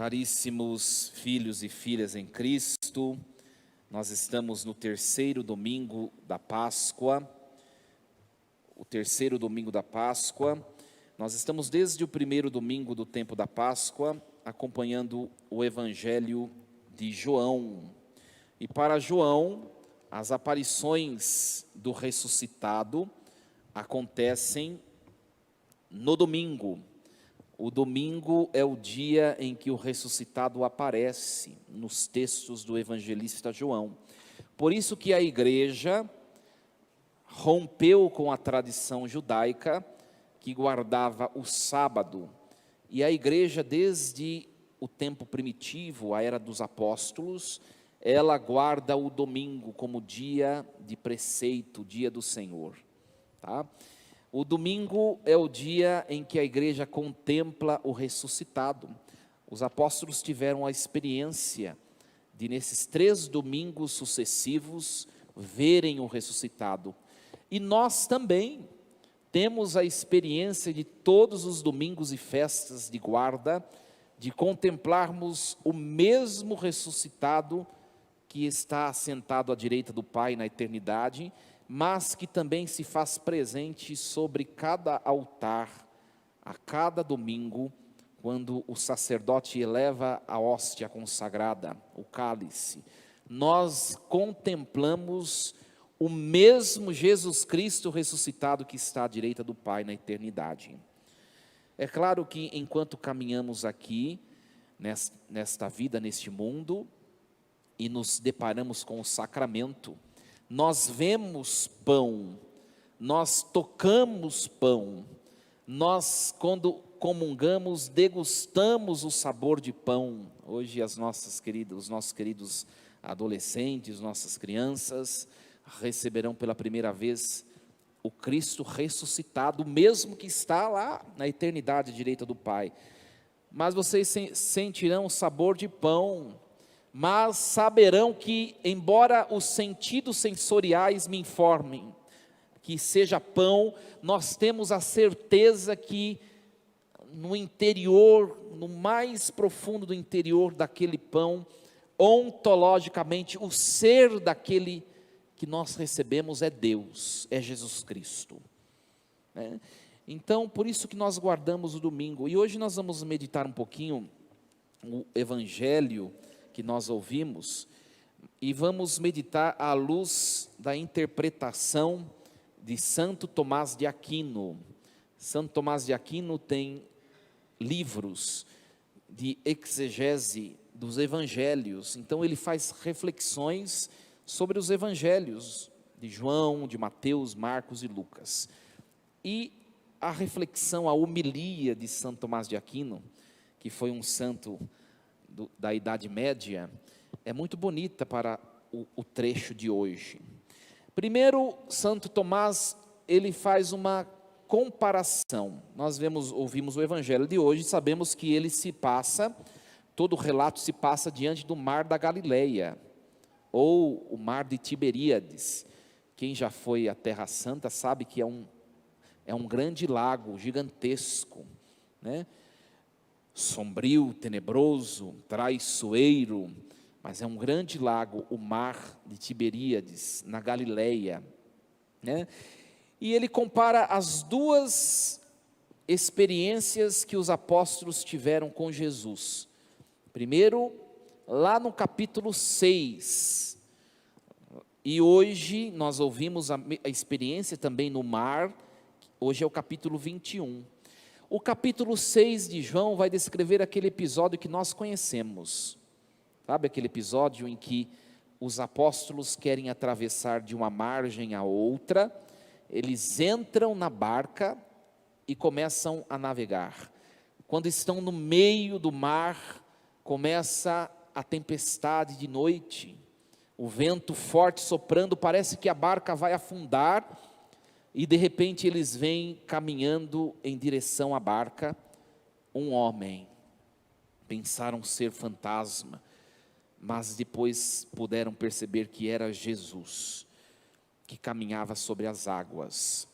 Caríssimos filhos e filhas em Cristo, nós estamos no terceiro domingo da Páscoa. Nós estamos desde o primeiro domingo do tempo da Páscoa, acompanhando o Evangelho de João. E para João, as aparições do ressuscitado acontecem no domingo. O domingo é o dia em que o ressuscitado aparece nos textos do evangelista João. Por isso que a igreja rompeu com a tradição judaica que guardava o sábado. E a igreja, desde o tempo primitivo, a era dos apóstolos, ela guarda o domingo como dia de preceito, dia do Senhor, tá? O domingo é o dia em que a igreja contempla o ressuscitado. Os apóstolos tiveram a experiência de, nesses 3 domingos sucessivos, verem o ressuscitado. E nós também temos a experiência de todos os domingos e festas de guarda, de contemplarmos o mesmo ressuscitado que está assentado à direita do Pai na eternidade, mas que também se faz presente sobre cada altar, a cada domingo, quando o sacerdote eleva a hóstia consagrada, o cálice. Nós contemplamos o mesmo Jesus Cristo ressuscitado que está à direita do Pai na eternidade. É claro que enquanto caminhamos aqui, nesta vida, neste mundo, e nos deparamos com o sacramento, nós vemos pão, nós tocamos pão, nós, quando comungamos, degustamos o sabor de pão. Hoje os nossos queridos adolescentes, nossas crianças, receberão pela primeira vez o Cristo ressuscitado, mesmo que está lá na eternidade à direita do Pai. Mas vocês sentirão o sabor de pão, mas saberão que, embora os sentidos sensoriais me informem que seja pão, nós temos a certeza que no interior, no mais profundo do interior daquele pão, ontologicamente, o ser daquele que nós recebemos é Deus, é Jesus Cristo, né? Então, por isso que nós guardamos o domingo. E hoje nós vamos meditar um pouquinho o Evangelho que nós ouvimos, e vamos meditar à luz da interpretação de Santo Tomás de Aquino. Santo Tomás de Aquino tem livros de exegese dos evangelhos, então ele faz reflexões sobre os evangelhos de João, de Mateus, Marcos e Lucas. E a reflexão, a homilia de Santo Tomás de Aquino, que foi um santo da Idade Média, é muito bonita para o trecho de hoje. Primeiro, Santo Tomás, ele faz uma comparação. Nós ouvimos o Evangelho de hoje, sabemos que ele todo o relato se passa diante do mar da Galileia, ou o mar de Tiberíades. Quem já foi à Terra Santa sabe que é um grande lago, gigantesco, né? Sombrio, tenebroso, traiçoeiro, mas é um grande lago, o mar de Tiberíades, na Galileia, né? E ele compara as 2 experiências que os apóstolos tiveram com Jesus. Primeiro, lá no capítulo 6, e hoje nós ouvimos a experiência também no mar, hoje é o capítulo 21. O capítulo 6 de João vai descrever aquele episódio que nós conhecemos. Sabe aquele episódio em que os apóstolos querem atravessar de uma margem a outra, eles entram na barca e começam a navegar. Quando estão no meio do mar, começa a tempestade de noite, o vento forte soprando, parece que a barca vai afundar, e de repente eles vêm caminhando em direção à barca, um homem. Pensaram ser fantasma, mas depois puderam perceber que era Jesus, que caminhava sobre as águas.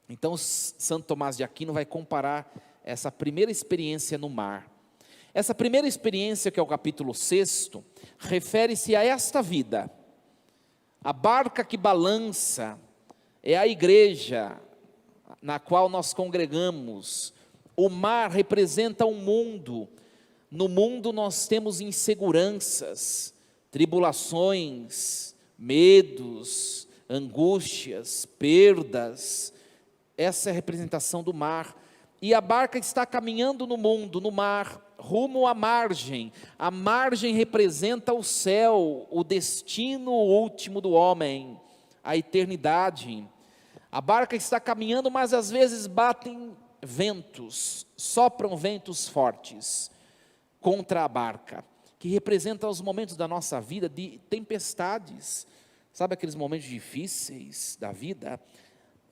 Então Santo Tomás de Aquino vai comparar essa primeira experiência no mar. Essa primeira experiência, que é o capítulo 6, refere-se a esta vida. A barca que balança é a igreja na qual nós congregamos. O mar representa um mundo. No mundo nós temos inseguranças, tribulações, medos, angústias, perdas. Essa é a representação do mar. E a barca está caminhando no mundo, no mar, rumo à margem. A margem representa o céu, o destino último do homem, a eternidade. A barca está caminhando, mas às vezes batem ventos, sopram ventos fortes contra a barca, que representa os momentos da nossa vida de tempestades. Sabe aqueles momentos difíceis da vida?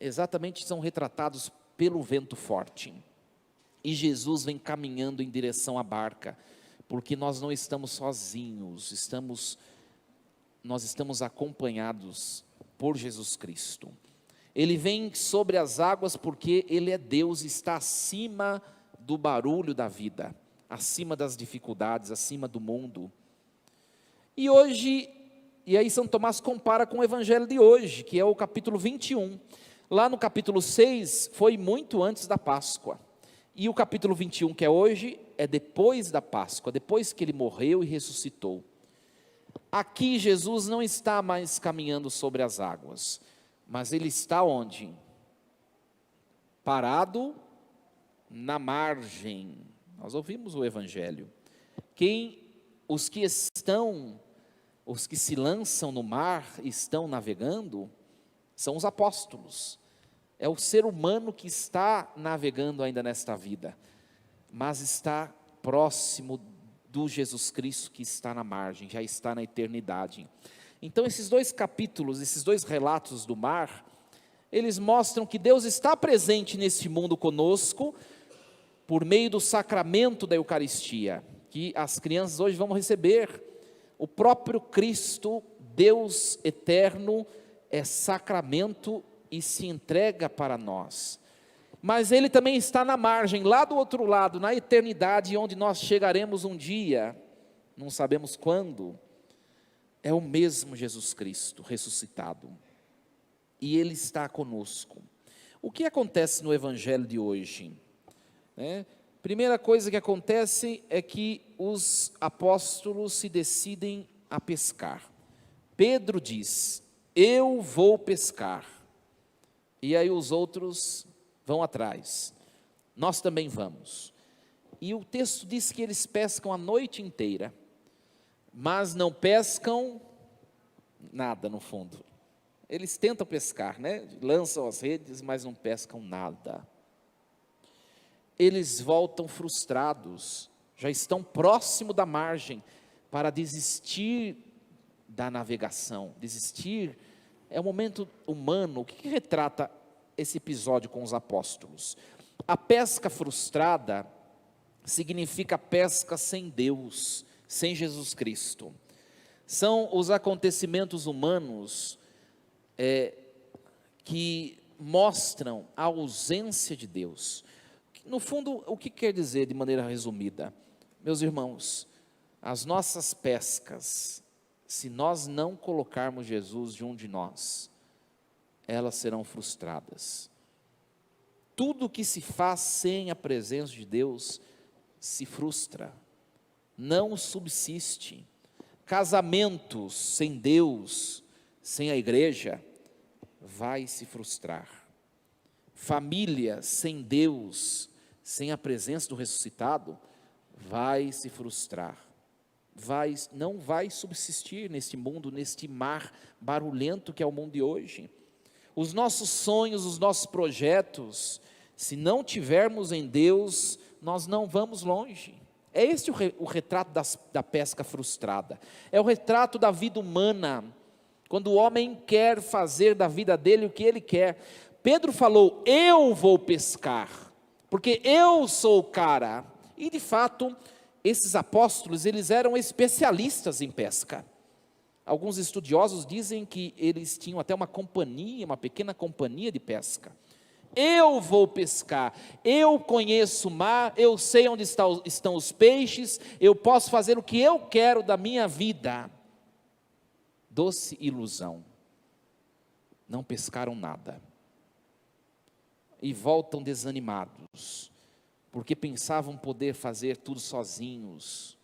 Exatamente, são retratados pelo vento forte. E Jesus vem caminhando em direção à barca, porque nós não estamos sozinhos, nós estamos acompanhados por Jesus Cristo. Ele vem sobre as águas porque Ele é Deus, está acima do barulho da vida, acima das dificuldades, acima do mundo. E aí São Tomás compara com o evangelho de hoje, que é o capítulo 21. Lá no capítulo 6, foi muito antes da Páscoa. E o capítulo 21, que é hoje, é depois da Páscoa, depois que Ele morreu e ressuscitou. Aqui Jesus não está mais caminhando sobre as águas, mas Ele está onde? Parado na margem. Nós ouvimos o evangelho. Os que se lançam no mar, estão navegando, são os apóstolos. É o ser humano que está navegando ainda nesta vida, mas está próximo do Jesus Cristo que está na margem, já está na eternidade. Então esses dois capítulos, esses dois relatos do mar, eles mostram que Deus está presente nesse mundo conosco, por meio do sacramento da Eucaristia, que as crianças hoje vão receber. O próprio Cristo, Deus eterno, é sacramento e se entrega para nós. Mas Ele também está na margem, lá do outro lado, na eternidade, onde nós chegaremos um dia, não sabemos quando. É o mesmo Jesus Cristo ressuscitado, e Ele está conosco. O que acontece no evangelho de hoje? Primeira coisa que acontece é que os apóstolos se decidem a pescar. Pedro diz: eu vou pescar. E aí os outros vão atrás. Nós também vamos. E o texto diz que eles pescam a noite inteira, mas não pescam nada no fundo. Eles tentam pescar, lançam as redes, mas não pescam nada. Eles voltam frustrados, já estão próximo da margem, para desistir da navegação. Desistir é um momento humano. O que retrata esse episódio com os apóstolos? A pesca frustrada significa pesca sem Deus, sem Jesus Cristo. São os acontecimentos humanos que mostram a ausência de Deus. No fundo, o que quer dizer de maneira resumida? Meus irmãos, as nossas pescas, se nós não colocarmos Jesus junto de nós, elas serão frustradas. Tudo que se faz sem a presença de Deus se frustra, não subsiste. Casamentos sem Deus, sem a igreja, vai se frustrar. Família sem Deus, sem a presença do ressuscitado, vai se frustrar. Não vai subsistir neste mundo, neste mar barulhento que é o mundo de hoje. Os nossos sonhos, os nossos projetos, se não tivermos em Deus, nós não vamos longe. É este o retrato da pesca frustrada. É o retrato da vida humana, quando o homem quer fazer da vida dele o que ele quer. Pedro falou: eu vou pescar, porque eu sou o cara. E de fato, esses apóstolos, eles eram especialistas em pesca. Alguns estudiosos dizem que eles tinham até uma pequena companhia de pesca. eu vou pescar, eu conheço o mar, eu sei onde estão os peixes, eu posso fazer o que eu quero da minha vida. Doce ilusão. Não pescaram nada. E voltam desanimados, porque pensavam poder fazer tudo sozinhos.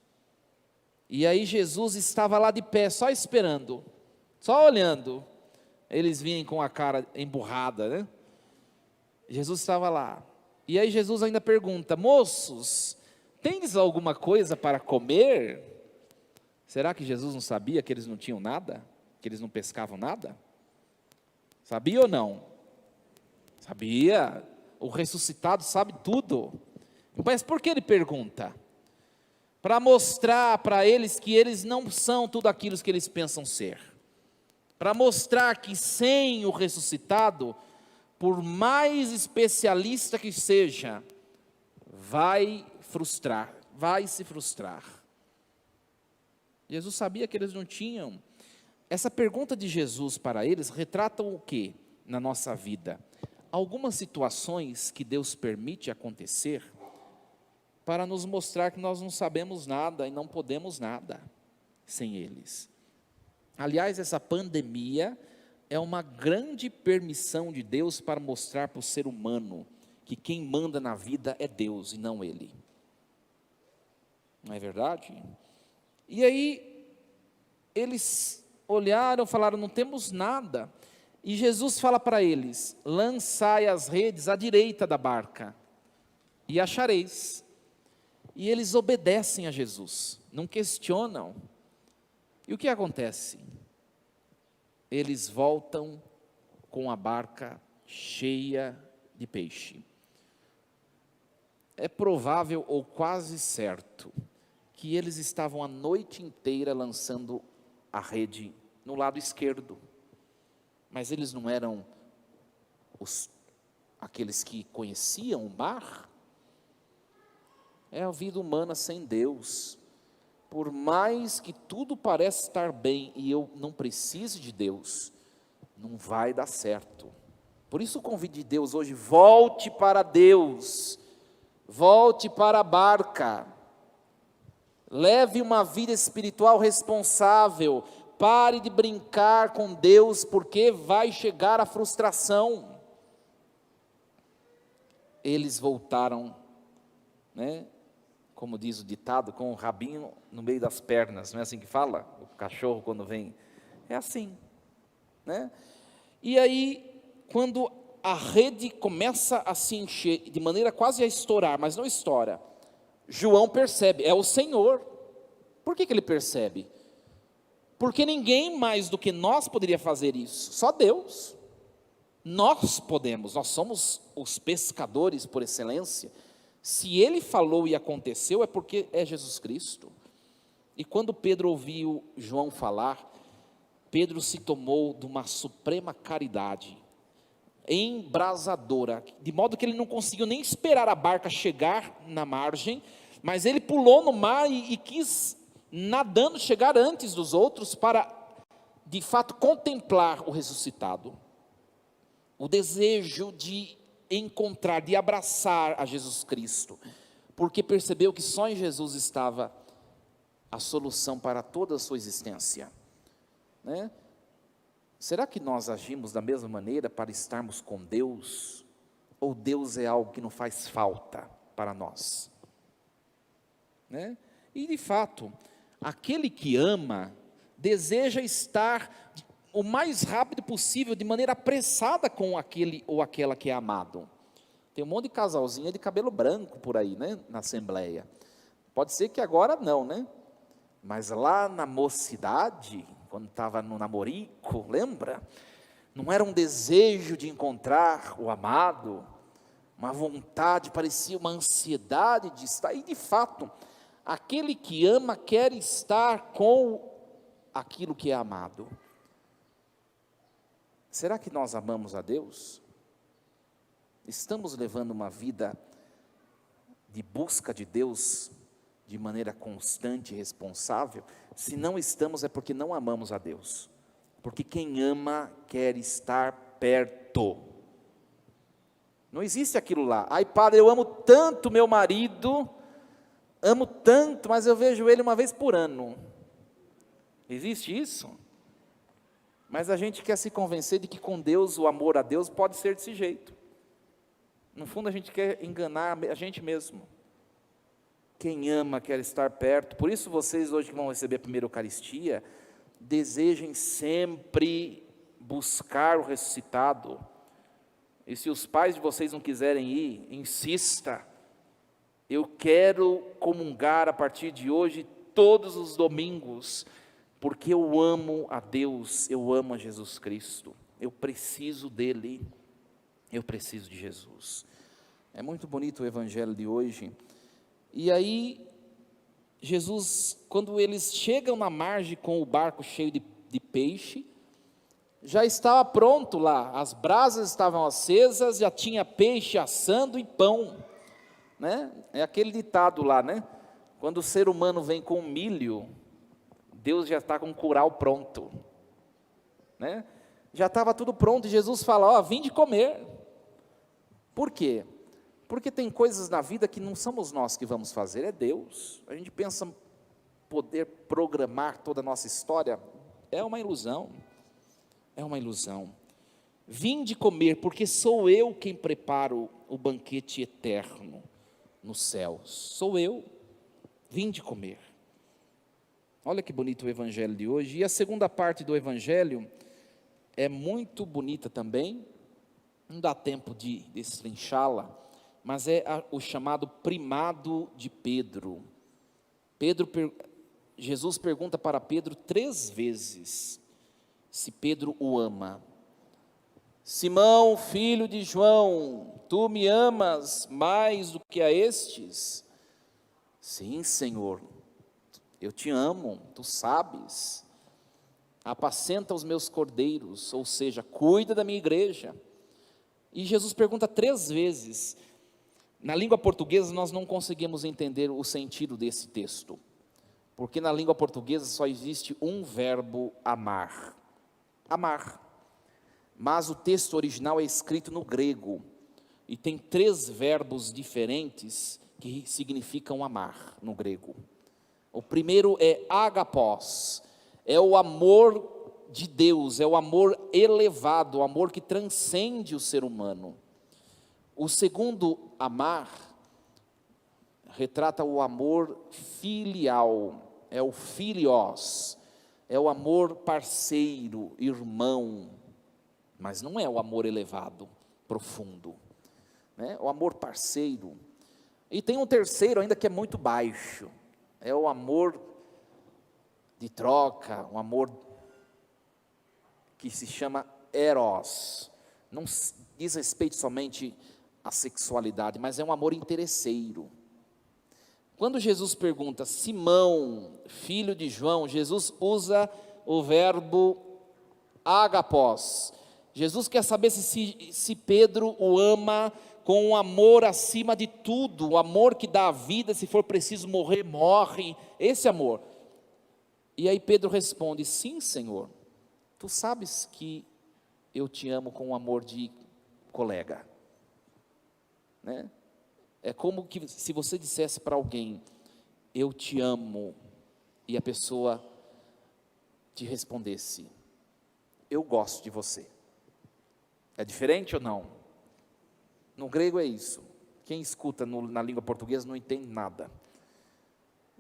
E aí Jesus estava lá de pé, só esperando, só olhando. Eles vinham com a cara emburrada, né? Jesus estava lá. E aí Jesus ainda pergunta: moços, tendes alguma coisa para comer? Será que Jesus não sabia que eles não tinham nada? Que eles não pescavam nada? Sabia ou não? Sabia. O ressuscitado sabe tudo. Mas por que ele pergunta? Para mostrar para eles que eles não são tudo aquilo que eles pensam ser. Para mostrar que sem o ressuscitado, por mais especialista que seja, vai se frustrar. Jesus sabia que eles não tinham. Essa pergunta de Jesus para eles retrata o que na nossa vida? Algumas situações que Deus permite acontecer para nos mostrar que nós não sabemos nada e não podemos nada sem eles. Aliás, essa pandemia é uma grande permissão de Deus para mostrar para o ser humano que quem manda na vida é Deus e não ele. Não é verdade? E aí, eles olharam, falaram: não temos nada. E Jesus fala para eles: lançai as redes à direita da barca, e achareis. E eles obedecem a Jesus, não questionam. E o que acontece? Eles voltam com a barca cheia de peixe. É provável ou quase certo que eles estavam a noite inteira lançando a rede no lado esquerdo. Mas eles não eram aqueles que conheciam o mar? É a vida humana sem Deus. Por mais que tudo pareça estar bem e eu não precise de Deus, não vai dar certo. Por isso o convite de Deus hoje: volte para Deus, volte para a barca, leve uma vida espiritual responsável, pare de brincar com Deus, porque vai chegar a frustração. Eles voltaram, né? Como diz o ditado, com o rabinho no meio das pernas, não é assim que fala? O cachorro quando vem, é assim, né? E aí, quando a rede começa a se encher, de maneira quase a estourar, mas não estoura, João percebe, é o Senhor. Por que ele percebe? Porque ninguém mais do que nós poderia fazer isso, só Deus. Nós podemos, nós somos os pescadores por excelência. Se ele falou e aconteceu, é porque é Jesus Cristo. E quando Pedro ouviu João falar, Pedro se tomou de uma suprema caridade, embrasadora, de modo que ele não conseguiu nem esperar a barca chegar na margem, mas ele pulou no mar e quis, nadando, chegar antes dos outros, para, de fato, contemplar o ressuscitado. O desejo de encontrar, de abraçar a Jesus Cristo, porque percebeu que só em Jesus estava a solução para toda a sua existência, né? Será que nós agimos da mesma maneira para estarmos com Deus? Ou Deus é algo que não faz falta para nós, né? E de fato, aquele que ama, deseja estar o mais rápido possível, de maneira apressada com aquele ou aquela que é amado. Tem um monte de casalzinho de cabelo branco por aí, né, na assembleia. Pode ser que agora não, né? Mas lá na mocidade, quando estava no namorico, lembra? Não era um desejo de encontrar o amado, uma vontade, parecia uma ansiedade de estar. E de fato, aquele que ama quer estar com aquilo que é amado. Será que nós amamos a Deus? Estamos levando uma vida de busca de Deus de maneira constante e responsável? Se não estamos, é porque não amamos a Deus. Porque quem ama quer estar perto. Não existe aquilo lá. Ai, padre, eu amo tanto meu marido, amo tanto, mas eu vejo ele uma vez por ano. Existe isso? Mas a gente quer se convencer de que com Deus, o amor a Deus pode ser desse jeito. No fundo, a gente quer enganar a gente mesmo. Quem ama quer estar perto. Por isso, vocês hoje que vão receber a primeira Eucaristia, desejem sempre buscar o ressuscitado. E se os pais de vocês não quiserem ir, insista. Eu quero comungar a partir de hoje, todos os domingos, porque eu amo a Deus, eu amo a Jesus Cristo, eu preciso dEle, eu preciso de Jesus. É muito bonito o Evangelho de hoje. E aí, Jesus, quando eles chegam na margem com o barco cheio de peixe, já estava pronto lá, as brasas estavam acesas, já tinha peixe assando e pão, né? É aquele ditado lá, né? Quando o ser humano vem com milho, Deus já está com um curau pronto, né? Já estava tudo pronto, e Jesus fala, ó, vinde comer. Por quê? Porque tem coisas na vida que não somos nós que vamos fazer, é Deus. A gente pensa poder programar toda a nossa história, é uma ilusão. É uma ilusão. Vinde comer, porque sou eu quem preparo o banquete eterno nos céus. Sou eu. Vinde comer. Olha que bonito o Evangelho de hoje. E a segunda parte do Evangelho é muito bonita também. Não dá tempo de destrinchá-la, mas é o chamado primado de Pedro. Jesus pergunta para Pedro 3 vezes se Pedro o ama. Simão, filho de João, tu me amas mais do que a estes? Sim, Senhor, eu te amo, tu sabes. Apacenta os meus cordeiros, ou seja, cuida da minha igreja. E Jesus pergunta 3 vezes. Na língua portuguesa nós não conseguimos entender o sentido desse texto, porque na língua portuguesa só existe um verbo amar. Amar. Mas o texto original é escrito no grego, e tem 3 verbos diferentes que significam amar no grego. O primeiro é agapós, é o amor de Deus, é o amor elevado, o amor que transcende o ser humano. O segundo, amar, retrata o amor filial, é o filios, é o amor parceiro, irmão, mas não é o amor elevado, profundo, né? O amor parceiro. E tem um terceiro ainda que é muito baixo, é o amor de troca, um amor que se chama eros, não diz respeito somente à sexualidade, mas é um amor interesseiro. Quando Jesus pergunta, Simão, filho de João, Jesus usa o verbo agapós. Jesus quer saber se Pedro o ama com um amor acima de tudo, o amor que dá a vida, se for preciso morrer, morre, esse amor. E aí Pedro responde, sim, Senhor, tu sabes que eu te amo com um amor de colega, né? É como que se você dissesse para alguém, eu te amo, e a pessoa te respondesse, eu gosto de você. É diferente ou não? No grego é isso. Quem escuta na língua portuguesa não entende nada.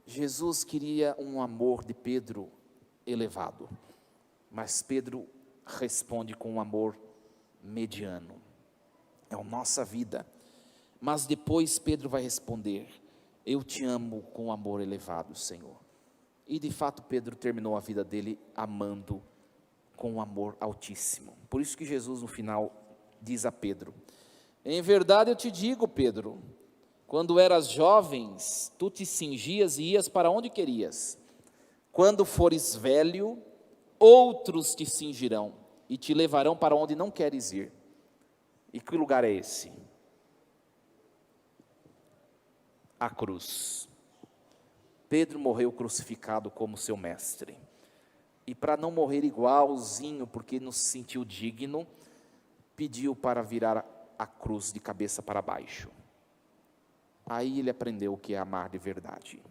Jesus queria um amor de Pedro elevado, mas Pedro responde com um amor mediano. É a nossa vida. Mas depois Pedro vai responder, eu te amo com amor elevado, Senhor. E de fato Pedro terminou a vida dele amando com um amor altíssimo. Por isso que Jesus no final diz a Pedro, em verdade eu te digo, Pedro, quando eras jovens, tu te cingias e ias para onde querias. Quando fores velho, outros te cingirão e te levarão para onde não queres ir. E que lugar é esse? A cruz. Pedro morreu crucificado como seu mestre. E para não morrer igualzinho, porque não se sentiu digno, pediu para virar a cruz de cabeça para baixo. Aí ele aprendeu o que é amar de verdade.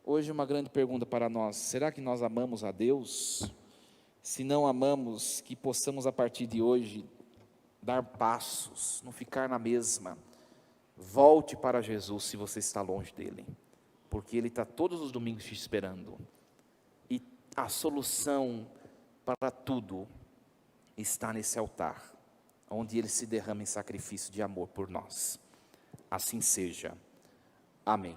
Hoje uma grande pergunta para nós: será que nós amamos a Deus? Se não amamos, que possamos a partir de hoje dar passos, não ficar na mesma. Volte para Jesus se você está longe dele, porque ele está todos os domingos te esperando. E a solução para tudo está nesse altar, onde ele se derrama em sacrifício de amor por nós. Assim seja. Amém.